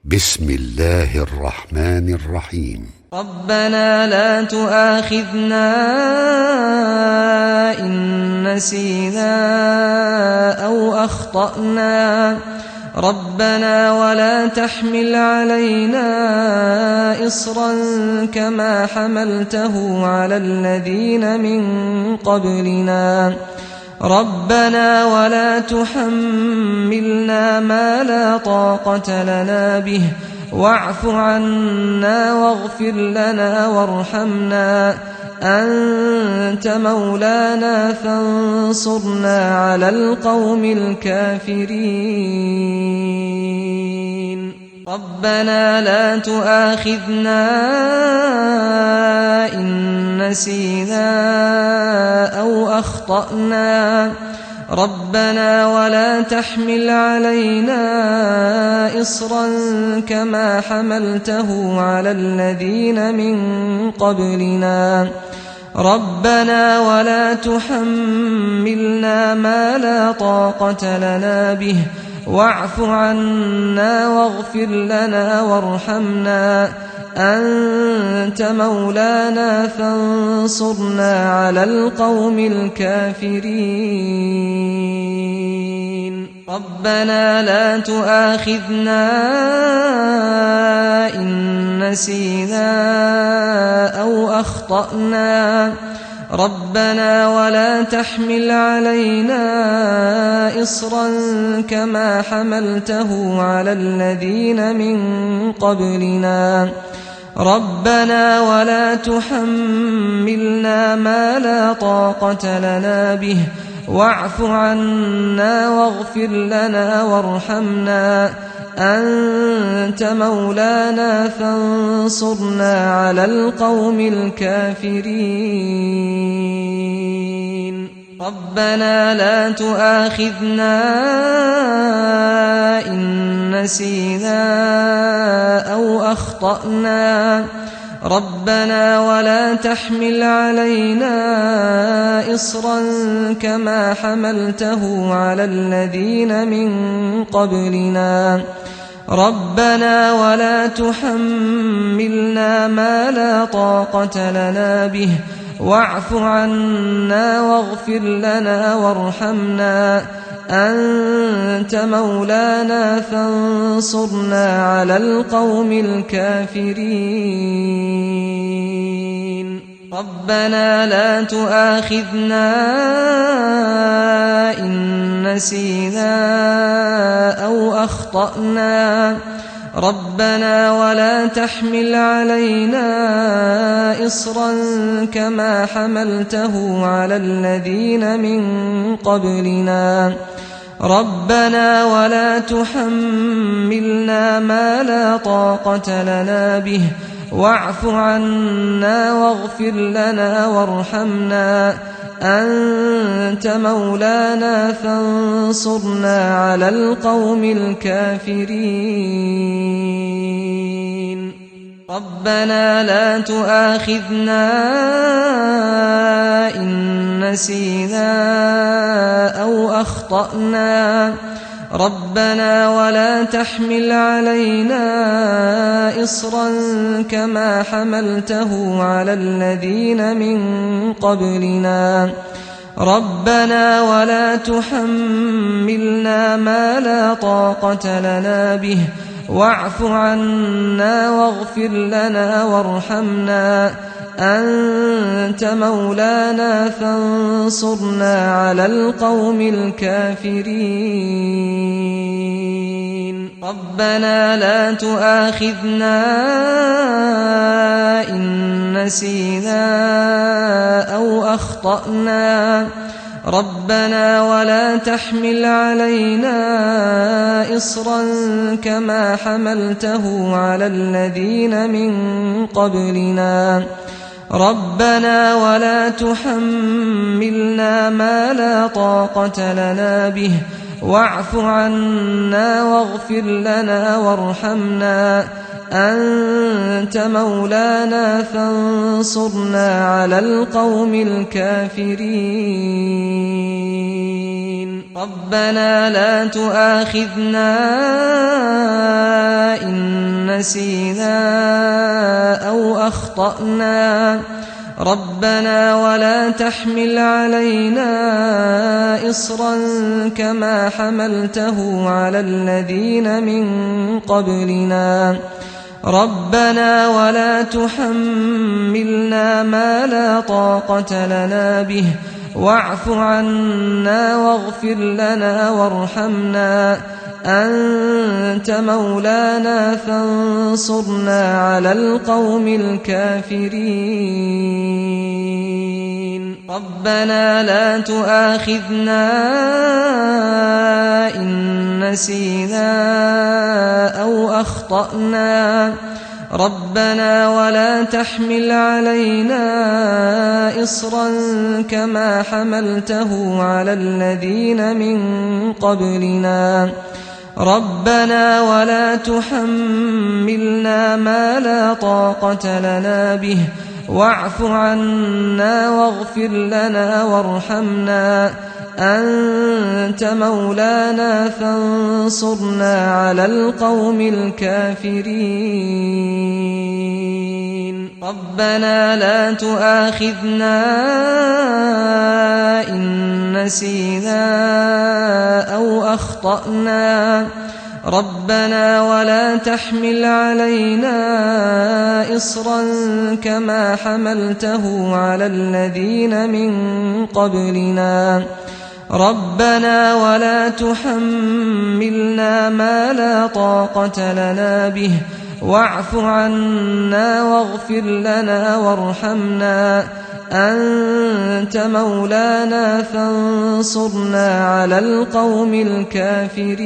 بسم الله الرحمن الرحيم. ربنا لا تؤاخذنا إن نسينا أو أخطأنا ربنا ولا تحمل علينا إصرا كما حملته على الذين من قبلنا ربنا ولا تحملنا ما لا طاقة لنا به واعف عنا واغفر لنا وارحمنا أنت مولانا فانصرنا على القوم الكافرين ربنا لا تؤاخذنا إن نسينا أو أخطأنا ربنا ولا تحمل علينا إصرا كما حملته على الذين من قبلنا ربنا ولا تحملنا ما لا طاقة لنا به واعف عنا واغفر لنا وارحمنا أنت مولانا فانصرنا على القوم الكافرين ربنا لا تؤاخذنا إن نسينا أو أخطأنا ربنا ولا تحمل علينا إصرا كما حملته على الذين من قبلنا ربنا ولا تحملنا ما لا طاقة لنا به واعف عنا واغفر لنا وارحمنا أنت مولانا فانصرنا على القوم الكافرين ربنا لا تؤاخذنا إن نسينا أو أخطأنا ربنا ولا تحمل علينا إصرا كما حملته على الذين من قبلنا ربنا ولا تحملنا ما لا طاقة لنا به واعف عنا واغفر لنا وارحمنا أنت مولانا فانصرنا على القوم الكافرين ربنا لا تؤاخذنا إن نسينا أو أخطأنا ربنا ولا تحمل علينا إصرا كما حملته على الذين من قبلنا ربنا ولا تحملنا ما لا طاقة لنا به واعف عنا واغفر لنا وارحمنا أنت مولانا فانصرنا على القوم الكافرين ربنا لا تؤاخذنا إن نسينا أو أخطأنا ربنا ولا تحمل علينا إصرا كما حملته على الذين من قبلنا ربنا ولا تحملنا ما لا طاقة لنا به واعف عنا واغفر لنا وارحمنا أنت مولانا فانصرنا على القوم الكافرين ربنا لا تؤاخذنا إن نسينا أو أخطأنا ربنا ولا تحمل علينا إصرا كما حملته على الذين من قبلنا ربنا ولا تحملنا ما لا طاقة لنا به واعف عنا واغفر لنا وارحمنا أنت مولانا فانصرنا على القوم الكافرين ربنا لا تؤاخذنا إن نسينا أو أخطأنا ربنا ولا تحمل علينا إصرا كما حملته على الذين من قبلنا ربنا ولا تحملنا ما لا طاقة لنا به واعف عنا واغفر لنا وارحمنا أنت مولانا فانصرنا على القوم الكافرين ربنا لا تؤاخذنا إن نسينا أو أخطأنا ربنا ولا تحمل علينا إصرا كما حملته على الذين من قبلنا ربنا ولا تحملنا ما لا طاقة لنا به واعف عنا واغفر لنا وارحمنا أنت مولانا فانصرنا على القوم الكافرين ربنا لا تؤاخذنا إن نسينا أو أخطأنا ربنا ولا تحمل علينا إصرا كما حملته على الذين من قبلنا ربنا ولا تحملنا ما لا طاقة لنا به واعف عنا واغفر لنا وارحمنا أنت مولانا فانصرنا على القوم الكافرين